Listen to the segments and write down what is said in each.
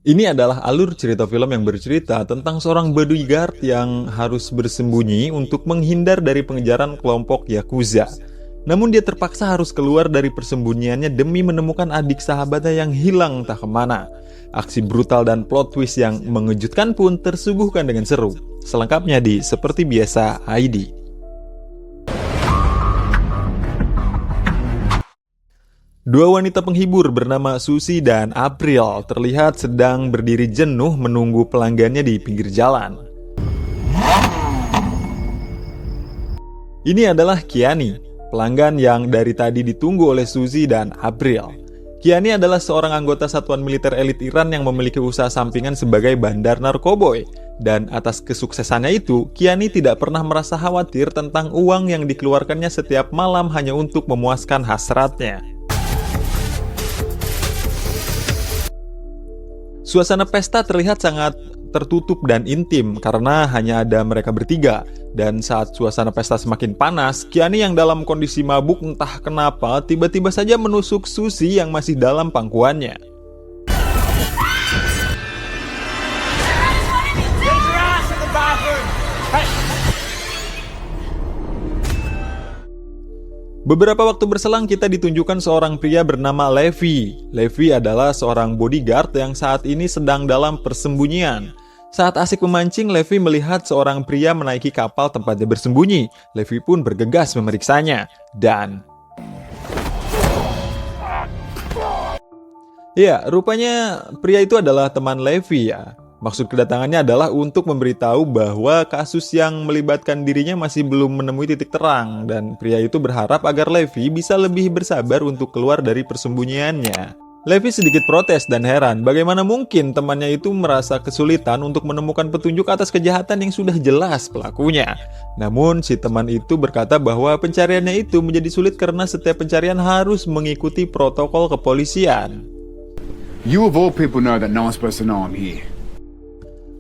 Ini adalah alur cerita film yang bercerita tentang seorang bodyguard yang harus bersembunyi untuk menghindar dari pengejaran kelompok Yakuza. Namun dia terpaksa harus keluar dari persembunyiannya demi menemukan adik sahabatnya yang hilang entah kemana. Aksi brutal dan plot twist yang mengejutkan pun tersuguhkan dengan seru. Selengkapnya di Seperti Biasa ID. Dua wanita penghibur bernama Susie dan April terlihat sedang berdiri jenuh menunggu pelanggannya di pinggir jalan. Ini adalah Kiani, pelanggan yang dari tadi ditunggu oleh Susie dan April. Kiani adalah seorang anggota satuan militer elit Iran yang memiliki usaha sampingan sebagai bandar narkoboy. Dan atas kesuksesannya itu, Kiani tidak pernah merasa khawatir tentang uang yang dikeluarkannya setiap malam hanya untuk memuaskan hasratnya. Suasana pesta terlihat sangat tertutup dan intim karena hanya ada mereka bertiga. Dan saat suasana pesta semakin panas, Kiani yang dalam kondisi mabuk entah kenapa tiba-tiba saja menusuk Susie yang masih dalam pangkuannya. Beberapa waktu berselang kita ditunjukkan seorang pria bernama Levi. Levi adalah seorang bodyguard yang saat ini sedang dalam persembunyian. Saat asik memancing, Levi melihat seorang pria menaiki kapal tempatnya bersembunyi. Levi pun bergegas memeriksanya. Dan ya, rupanya pria itu adalah teman Levi ya. Maksud kedatangannya adalah untuk memberitahu bahwa kasus yang melibatkan dirinya masih belum menemui titik terang. Dan pria itu berharap agar Levi bisa lebih bersabar untuk keluar dari persembunyiannya. Levi sedikit protes dan heran bagaimana mungkin temannya itu merasa kesulitan untuk menemukan petunjuk atas kejahatan yang sudah jelas pelakunya. Namun si teman itu berkata bahwa pencariannya itu menjadi sulit karena setiap pencarian harus mengikuti protokol kepolisian. You of all people know that no one's supposed to know I'm here.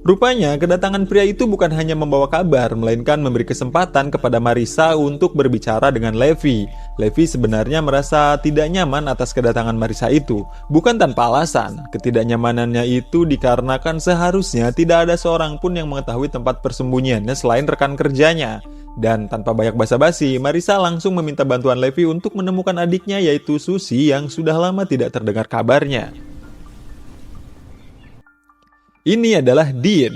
Rupanya, kedatangan pria itu bukan hanya membawa kabar, melainkan memberi kesempatan kepada Marissa untuk berbicara dengan Levi. Levi sebenarnya merasa tidak nyaman atas kedatangan Marissa itu, bukan tanpa alasan. Ketidaknyamanannya itu dikarenakan seharusnya tidak ada seorang pun yang mengetahui tempat persembunyiannya selain rekan kerjanya. Dan tanpa banyak basa-basi, Marissa langsung meminta bantuan Levi untuk menemukan adiknya yaitu Susie yang sudah lama tidak terdengar kabarnya. Ini adalah Dean.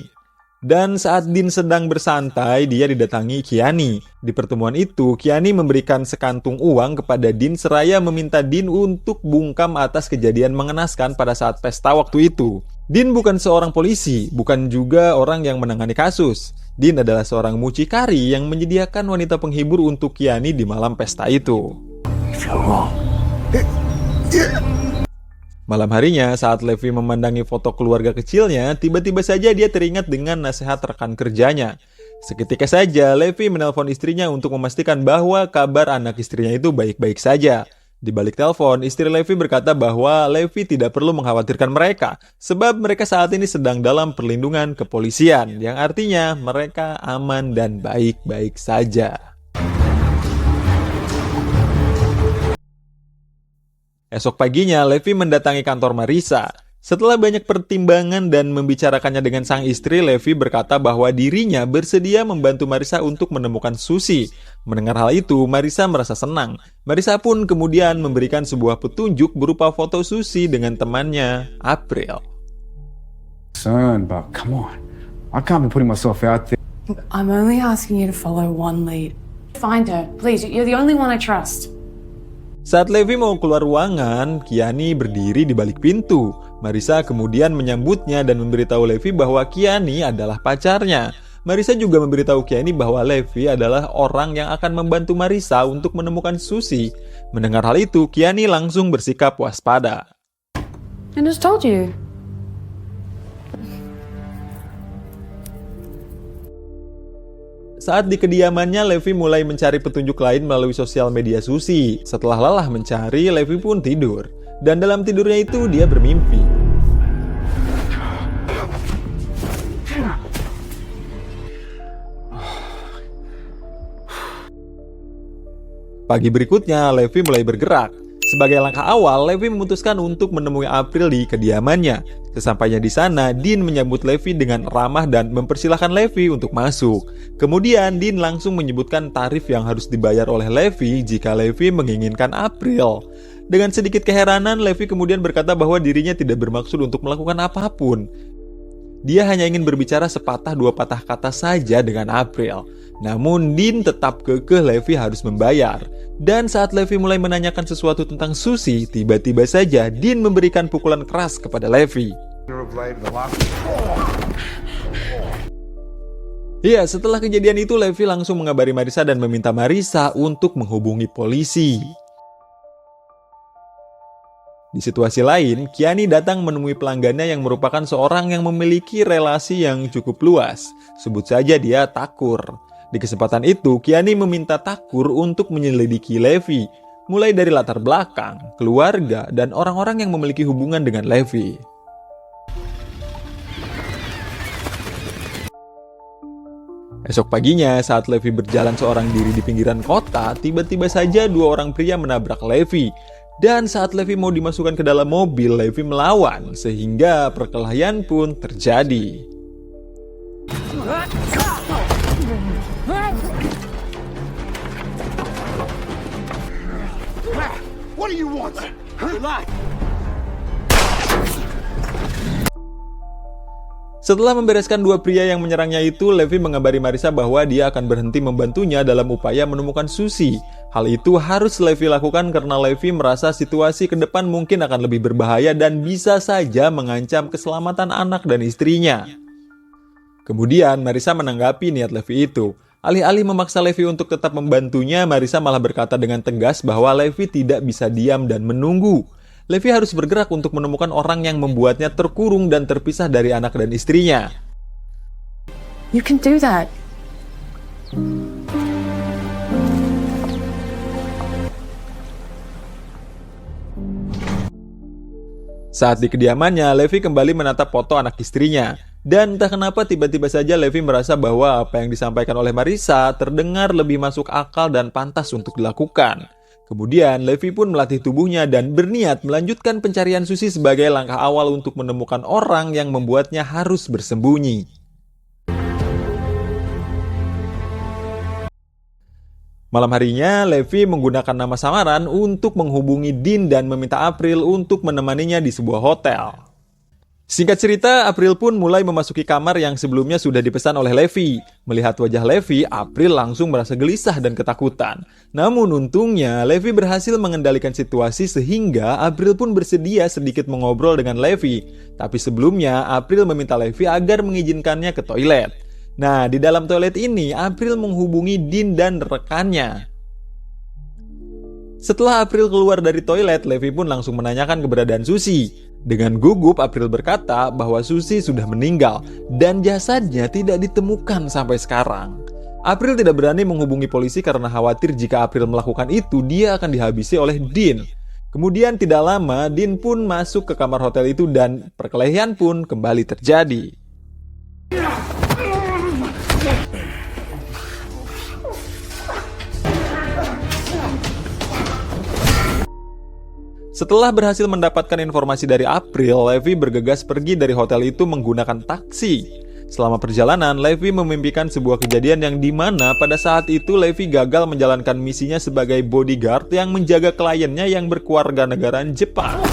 Dan saat Dean sedang bersantai, dia didatangi Kiani. Di pertemuan itu, Kiani memberikan sekantung uang kepada Dean seraya meminta Dean untuk bungkam atas kejadian mengenaskan pada saat pesta waktu itu. Dean bukan seorang polisi, bukan juga orang yang menangani kasus. Dean adalah seorang mucikari yang menyediakan wanita penghibur untuk Kiani di malam pesta itu. Malam harinya, saat Levi memandangi foto keluarga kecilnya, tiba-tiba saja dia teringat dengan nasihat rekan kerjanya. Seketika saja, Levi menelpon istrinya untuk memastikan bahwa kabar anak istrinya itu baik-baik saja. Di balik telepon, istri Levi berkata bahwa Levi tidak perlu mengkhawatirkan mereka, sebab mereka saat ini sedang dalam perlindungan kepolisian, yang artinya mereka aman dan baik-baik saja. Esok paginya, Levi mendatangi kantor Marissa. Setelah banyak pertimbangan dan membicarakannya dengan sang istri, Levi berkata bahwa dirinya bersedia membantu Marissa untuk menemukan Susie. Mendengar hal itu, Marissa merasa senang. Marissa pun kemudian memberikan sebuah petunjuk berupa foto Susie dengan temannya, April. But come on, I can't be putting myself out there. I'm only asking you to follow one lead. Find her, please. You're the only one I trust. Saat Levi mau keluar ruangan, Kiani berdiri di balik pintu. Marissa kemudian menyambutnya dan memberitahu Levi bahwa Kiani adalah pacarnya. Marissa juga memberitahu Kiani bahwa Levi adalah orang yang akan membantu Marissa untuk menemukan Susie. Mendengar hal itu, Kiani langsung bersikap waspada. I just told you. Saat di kediamannya, Levi mulai mencari petunjuk lain melalui sosial media Susie. Setelah lelah mencari, Levi pun tidur. Dan dalam tidurnya itu, dia bermimpi. Pagi berikutnya, Levi mulai bergerak. Sebagai langkah awal, Levi memutuskan untuk menemui April di kediamannya. Sesampainya di sana, Dean menyambut Levi dengan ramah dan mempersilahkan Levi untuk masuk. Kemudian, Dean langsung menyebutkan tarif yang harus dibayar oleh Levi jika Levi menginginkan April. Dengan sedikit keheranan, Levi kemudian berkata bahwa dirinya tidak bermaksud untuk melakukan apapun. Dia hanya ingin berbicara sepatah dua patah kata saja dengan April. Namun Dean tetap kekeh Levi harus membayar. Dan saat Levi mulai menanyakan sesuatu tentang Susie, tiba-tiba saja Dean memberikan pukulan keras kepada Levi. Ya, setelah kejadian itu Levi langsung mengabari Marissa dan meminta Marissa untuk menghubungi polisi. Di situasi lain, Kiani datang menemui pelanggannya yang merupakan seorang yang memiliki relasi yang cukup luas. Sebut saja dia Takur. Di kesempatan itu, Kiani meminta Takur untuk menyelidiki Levi, mulai dari latar belakang, keluarga, dan orang-orang yang memiliki hubungan dengan Levi. Esok paginya, saat Levi berjalan seorang diri di pinggiran kota, tiba-tiba saja dua orang pria menabrak Levi. Dan saat Levi mau dimasukkan ke dalam mobil, Levi melawan, sehingga perkelahian pun terjadi. What do you want? Setelah membereskan dua pria yang menyerangnya itu, Levi mengabari Marissa bahwa dia akan berhenti membantunya dalam upaya menemukan Susie. Hal itu harus Levi lakukan karena Levi merasa situasi ke depan mungkin akan lebih berbahaya dan bisa saja mengancam keselamatan anak dan istrinya. Kemudian Marissa menanggapi niat Levi itu. Alih-alih memaksa Levi untuk tetap membantunya, Marissa malah berkata dengan tegas bahwa Levi tidak bisa diam dan menunggu. Levi harus bergerak untuk menemukan orang yang membuatnya terkurung dan terpisah dari anak dan istrinya. You can do that. Saat di kediamannya, Levi kembali menatap foto anak istrinya. Dan entah kenapa tiba-tiba saja Levi merasa bahwa apa yang disampaikan oleh Marissa terdengar lebih masuk akal dan pantas untuk dilakukan. Kemudian Levi pun melatih tubuhnya dan berniat melanjutkan pencarian Susie sebagai langkah awal untuk menemukan orang yang membuatnya harus bersembunyi. Malam harinya, Levi menggunakan nama samaran untuk menghubungi Dean dan meminta April untuk menemaninya di sebuah hotel. Singkat cerita, April pun mulai memasuki kamar yang sebelumnya sudah dipesan oleh Levi. Melihat wajah Levi, April langsung merasa gelisah dan ketakutan. Namun untungnya, Levi berhasil mengendalikan situasi sehingga April pun bersedia sedikit mengobrol dengan Levi. Tapi sebelumnya, April meminta Levi agar mengizinkannya ke toilet. Nah, di dalam toilet ini, April menghubungi Dean dan rekannya. Setelah April keluar dari toilet, Levi pun langsung menanyakan keberadaan Susie. Dengan gugup, April berkata bahwa Susie sudah meninggal dan jasadnya tidak ditemukan sampai sekarang. April tidak berani menghubungi polisi karena khawatir jika April melakukan itu, dia akan dihabisi oleh Dean. Kemudian tidak lama, Dean pun masuk ke kamar hotel itu dan perkelahian pun kembali terjadi. Setelah berhasil mendapatkan informasi dari April, Levi bergegas pergi dari hotel itu menggunakan taksi. Selama perjalanan, Levi memimpikan sebuah kejadian yang dimana pada saat itu Levi gagal menjalankan misinya sebagai bodyguard yang menjaga kliennya yang berkewarganegaraan Jepang.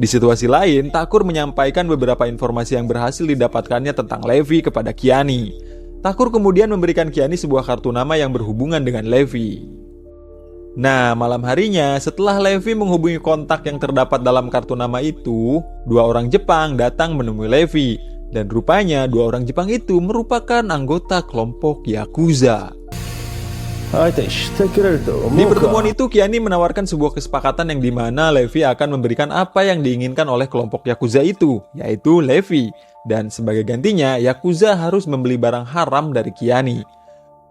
Di situasi lain, Takur menyampaikan beberapa informasi yang berhasil didapatkannya tentang Levi kepada Kiani. Takur kemudian memberikan Kiani sebuah kartu nama yang berhubungan dengan Levi. Nah, malam harinya, setelah Levi menghubungi kontak yang terdapat dalam kartu nama itu, dua orang Jepang datang menemui Levi. Dan rupanya dua orang Jepang itu merupakan anggota kelompok Yakuza. Di pertemuan itu, Kiani menawarkan sebuah kesepakatan yang dimana Levi akan memberikan apa yang diinginkan oleh kelompok Yakuza itu, yaitu Levi. Dan sebagai gantinya, Yakuza harus membeli barang haram dari Kiani.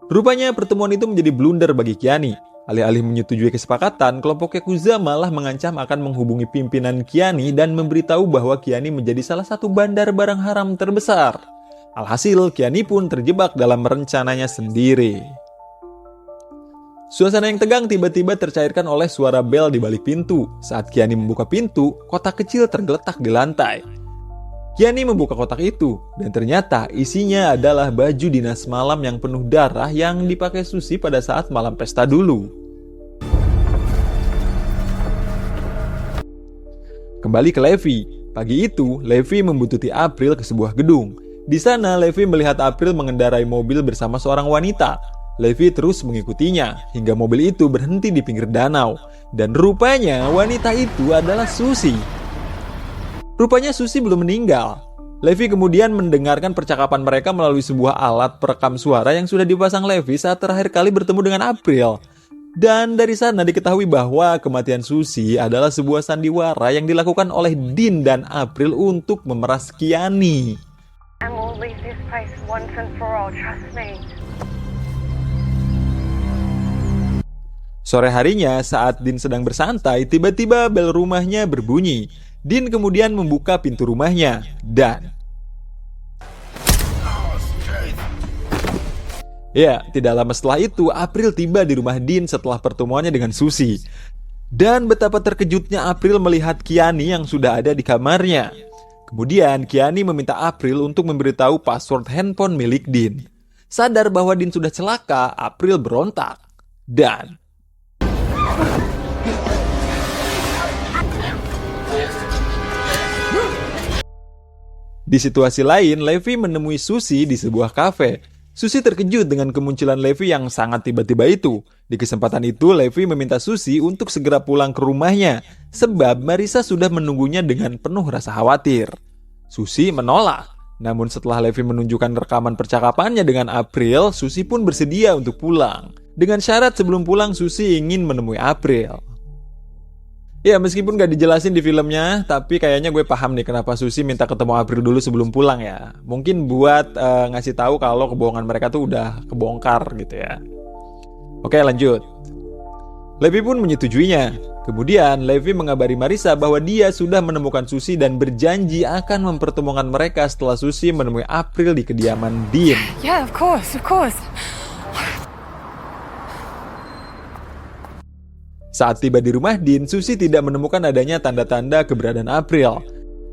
Rupanya pertemuan itu menjadi blunder bagi Kiani. Alih-alih menyetujui kesepakatan, kelompok Yakuza malah mengancam akan menghubungi pimpinan Kiani dan memberitahu bahwa Kiani menjadi salah satu bandar barang haram terbesar. Alhasil, Kiani pun terjebak dalam rencananya sendiri. Suasana yang tegang tiba-tiba tercairkan oleh suara bel di balik pintu. Saat Kiani membuka pintu, kotak kecil tergeletak di lantai. Kiani membuka kotak itu, dan ternyata isinya adalah baju dinas malam yang penuh darah yang dipakai Suzy pada saat malam pesta dulu. Kembali ke Levi. Pagi itu, Levi membuntuti April ke sebuah gedung. Di sana, Levi melihat April mengendarai mobil bersama seorang wanita. Levi terus mengikutinya, hingga mobil itu berhenti di pinggir danau. Dan rupanya wanita itu adalah Suzy. Rupanya Suzy belum meninggal. Levi kemudian mendengarkan percakapan mereka melalui sebuah alat perekam suara yang sudah dipasang Levi saat terakhir kali bertemu dengan April. Dan dari sana diketahui bahwa kematian Suzy adalah sebuah sandiwara yang dilakukan oleh Dean dan April untuk memeras Kiani. And we'll leave this place once and for all, trust me. Sore harinya, saat Dean sedang bersantai, tiba-tiba bel rumahnya berbunyi. Dean kemudian membuka pintu rumahnya, dan... Ya, tidak lama setelah itu, April tiba di rumah Dean setelah pertemuannya dengan Suzy. Dan betapa terkejutnya April melihat Kiani yang sudah ada di kamarnya. Kemudian, Kiani meminta April untuk memberitahu password handphone milik Dean. Sadar bahwa Dean sudah celaka, April berontak. Dan... Di situasi lain, Levi menemui Suzy di sebuah kafe. Suzy terkejut dengan kemunculan Levi yang sangat tiba-tiba itu. Di kesempatan itu, Levi meminta Suzy untuk segera pulang ke rumahnya, sebab Marissa sudah menunggunya dengan penuh rasa khawatir. Suzy menolak. Namun setelah Levi menunjukkan rekaman percakapannya dengan April, Suzy pun bersedia untuk pulang. Dengan syarat sebelum pulang, Suzy ingin menemui April. Ya, meskipun gak dijelasin di filmnya, tapi kayaknya gue paham nih kenapa Suzy minta ketemu April dulu sebelum pulang ya. Mungkin buat ngasih tahu kalau kebohongan mereka tuh udah kebongkar gitu ya. Oke, lanjut. Levi pun menyetujuinya. Kemudian, Levi mengabari Marissa bahwa dia sudah menemukan Suzy dan berjanji akan mempertemukan mereka setelah Suzy menemui April di kediaman Dean. Yeah, of course, of course. Saat tiba di rumah Dean, Suzy tidak menemukan adanya tanda-tanda keberadaan April.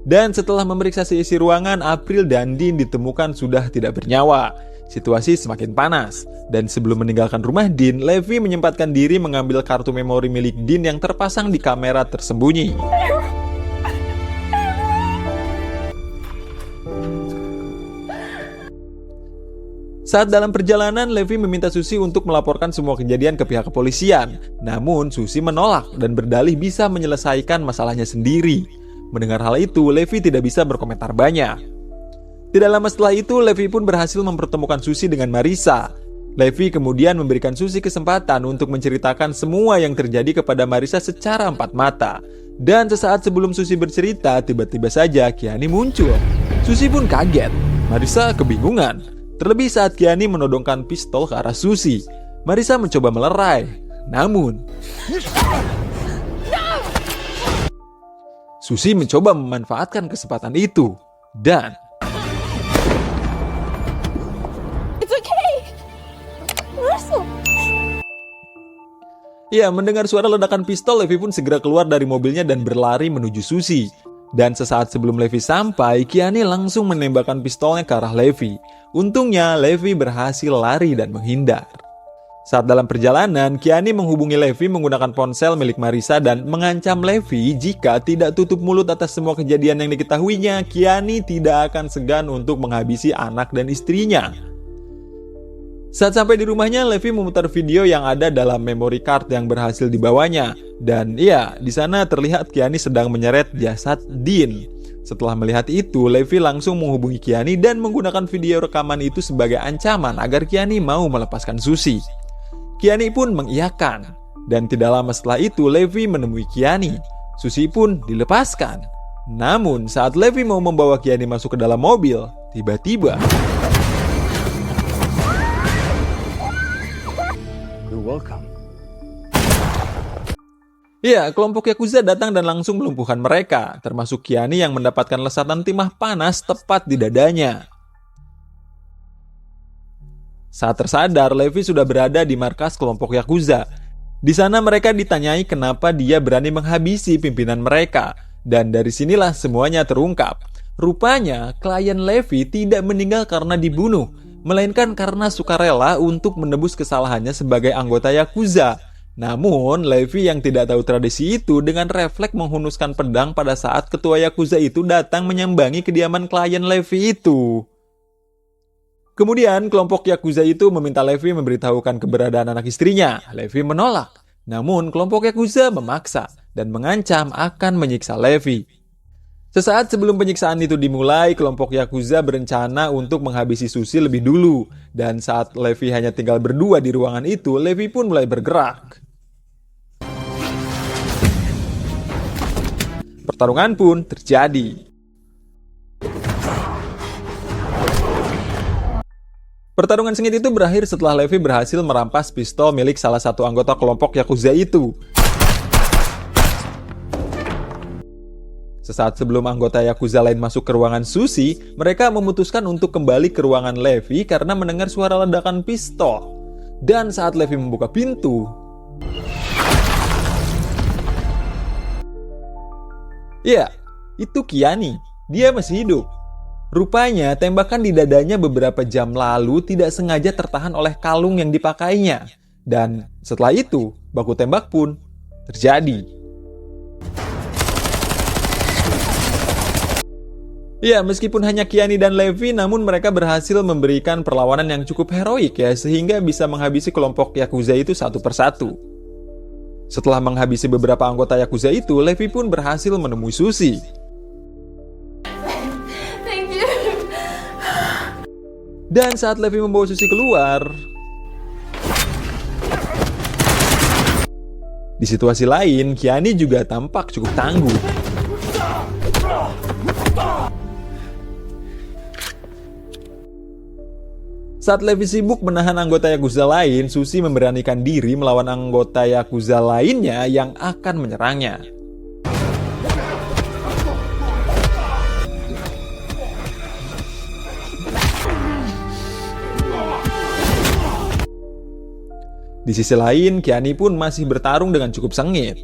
Dan setelah memeriksa seisi ruangan, April dan Dean ditemukan sudah tidak bernyawa. Situasi semakin panas. Dan sebelum meninggalkan rumah Dean, Levi menyempatkan diri mengambil kartu memori milik Dean yang terpasang di kamera tersembunyi. Saat dalam perjalanan, Levi meminta Suzy untuk melaporkan semua kejadian ke pihak kepolisian. Namun, Suzy menolak dan berdalih bisa menyelesaikan masalahnya sendiri. Mendengar hal itu, Levi tidak bisa berkomentar banyak. Tidak lama setelah itu, Levi pun berhasil mempertemukan Suzy dengan Marissa. Levi kemudian memberikan Suzy kesempatan untuk menceritakan semua yang terjadi kepada Marissa secara empat mata. Dan sesaat sebelum Suzy bercerita, tiba-tiba saja Kiani muncul. Suzy pun kaget. Marissa kebingungan. Terlebih saat Kiani menodongkan pistol ke arah Suzy. Marissa mencoba melerai. Namun Suzy mencoba memanfaatkan kesempatan itu. Dan It's okay. Russell. ya, mendengar suara ledakan pistol, Levi pun segera keluar dari mobilnya dan berlari menuju Suzy. Dan sesaat sebelum Levi sampai, Kiani langsung menembakkan pistolnya ke arah Levi. Untungnya, Levi berhasil lari dan menghindar. Saat dalam perjalanan, Kiani menghubungi Levi menggunakan ponsel milik Marissa dan mengancam Levi jika tidak tutup mulut atas semua kejadian yang diketahuinya, Kiani tidak akan segan untuk menghabisi anak dan istrinya. Saat sampai di rumahnya, Levi memutar video yang ada dalam memory card yang berhasil dibawanya. Dan ya, di sana terlihat Kiani sedang menyeret jasad Dean. Setelah melihat itu, Levi langsung menghubungi Kiani dan menggunakan video rekaman itu sebagai ancaman agar Kiani mau melepaskan Suzy. Kiani pun mengiyakan. Dan tidak lama setelah itu, Levi menemui Kiani. Suzy pun dilepaskan. Namun, saat Levi mau membawa Kiani masuk ke dalam mobil, tiba-tiba You're welcome. Ya, kelompok Yakuza datang dan langsung melumpuhkan mereka, termasuk Kiani yang mendapatkan lesatan timah panas tepat di dadanya. Saat tersadar, Levi sudah berada di markas kelompok Yakuza. Di sana mereka ditanyai kenapa dia berani menghabisi pimpinan mereka, dan dari sinilah semuanya terungkap. Rupanya, klien Levi tidak meninggal karena dibunuh, melainkan karena sukarela untuk menebus kesalahannya sebagai anggota Yakuza. Namun, Levi yang tidak tahu tradisi itu dengan refleks menghunuskan pedang pada saat ketua Yakuza itu datang menyambangi kediaman klien Levi itu. Kemudian, kelompok Yakuza itu meminta Levi memberitahukan keberadaan anak istrinya. Levi menolak. Namun, kelompok Yakuza memaksa dan mengancam akan menyiksa Levi. Sesaat sebelum penyiksaan itu dimulai, kelompok Yakuza berencana untuk menghabisi Sushi lebih dulu. Dan saat Levi hanya tinggal berdua di ruangan itu, Levi pun mulai bergerak. Pertarungan pun terjadi. Pertarungan sengit itu berakhir setelah Levi berhasil merampas pistol milik salah satu anggota kelompok Yakuza itu. Sesaat sebelum anggota Yakuza lain masuk ke ruangan Sushi, mereka memutuskan untuk kembali ke ruangan Levi karena mendengar suara ledakan pistol. Dan saat Levi membuka pintu, ya, itu Kiani. Dia masih hidup. Rupanya tembakan di dadanya beberapa jam lalu tidak sengaja tertahan oleh kalung yang dipakainya. Dan setelah itu, baku tembak pun terjadi. Ya, meskipun hanya Kiani dan Levi, namun mereka berhasil memberikan perlawanan yang cukup heroik ya, sehingga bisa menghabisi kelompok Yakuza itu satu persatu. Setelah menghabisi beberapa anggota Yakuza itu, Levi pun berhasil menemui Sushi. Thank you. Dan saat Levi membawa Sushi keluar, di situasi lain, Kiani juga tampak cukup tangguh. Saat Levi sibuk menahan anggota Yakuza lain, Sushi memberanikan diri melawan anggota Yakuza lainnya yang akan menyerangnya. Di sisi lain, Kiani pun masih bertarung dengan cukup sengit.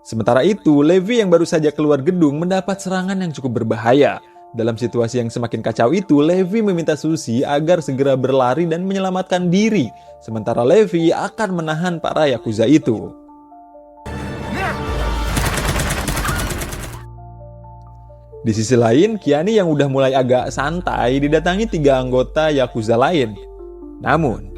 Sementara itu, Levi yang baru saja keluar gedung mendapat serangan yang cukup berbahaya. Dalam situasi yang semakin kacau itu, Levi meminta Sushi agar segera berlari dan menyelamatkan diri. Sementara Levi akan menahan para Yakuza itu. Di sisi lain, Kiani yang udah mulai agak santai didatangi 3 anggota Yakuza lain. Namun,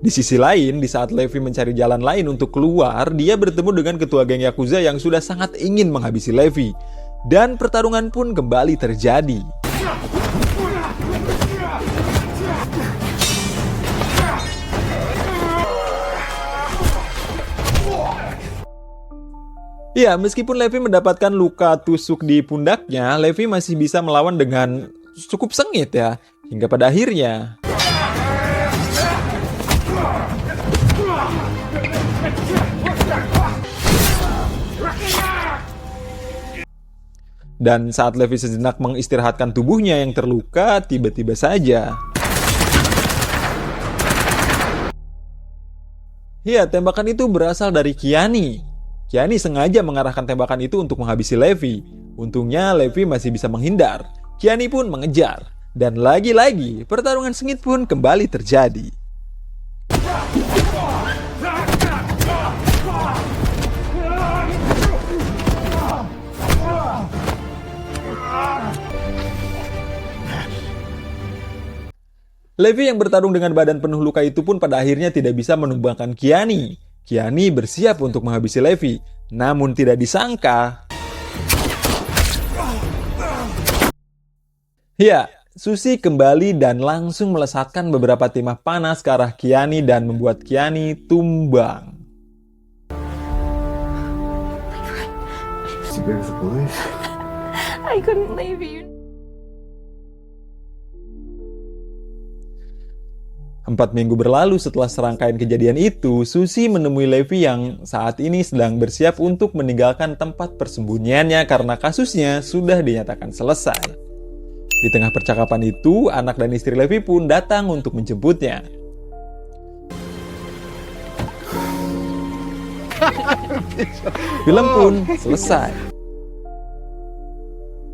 di sisi lain, di saat Levi mencari jalan lain untuk keluar, dia bertemu dengan ketua geng Yakuza yang sudah sangat ingin menghabisi Levi. Dan pertarungan pun kembali terjadi. Ya, meskipun Levi mendapatkan luka tusuk di pundaknya, Levi masih bisa melawan dengan cukup sengit ya. Hingga pada akhirnya, dan saat Levi sejenak mengistirahatkan tubuhnya yang terluka, tiba-tiba saja, ya, tembakan itu berasal dari Kiani. Kiani sengaja mengarahkan tembakan itu untuk menghabisi Levi. Untungnya Levi masih bisa menghindar. Kiani pun mengejar. Dan lagi-lagi, pertarungan sengit pun kembali terjadi. Levi yang bertarung dengan badan penuh luka itu pun pada akhirnya tidak bisa menumbangkan Kiani. Kiani bersiap untuk menghabisi Levi, namun tidak disangka, ya, Susie kembali dan langsung melesatkan beberapa timah panas ke arah Kiani dan membuat Kiani tumbang. It's a bit of the police. I couldn't leave you. 4 minggu berlalu setelah serangkaian kejadian itu, Susie menemui Levi yang saat ini sedang bersiap untuk meninggalkan tempat persembunyiannya karena kasusnya sudah dinyatakan selesai. Di tengah percakapan itu, anak dan istri Levi pun datang untuk menjemputnya. Film pun selesai.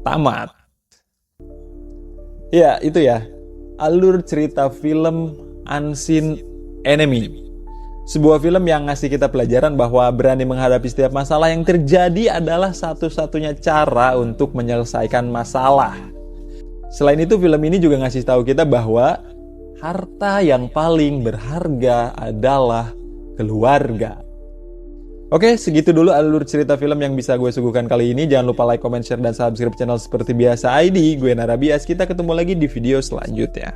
Tamat. Ya, itu ya. Alur cerita film Unseen Enemy. Sebuah film yang ngasih kita pelajaran bahwa berani menghadapi setiap masalah yang terjadi adalah satu-satunya cara untuk menyelesaikan masalah. Selain itu, film ini juga ngasih tahu kita bahwa harta yang paling berharga adalah keluarga. Oke, segitu dulu alur cerita film yang bisa gue suguhkan kali ini. Jangan lupa like, comment, share, dan subscribe channel seperti biasa ID. Gue Narabias, kita ketemu lagi di video selanjutnya.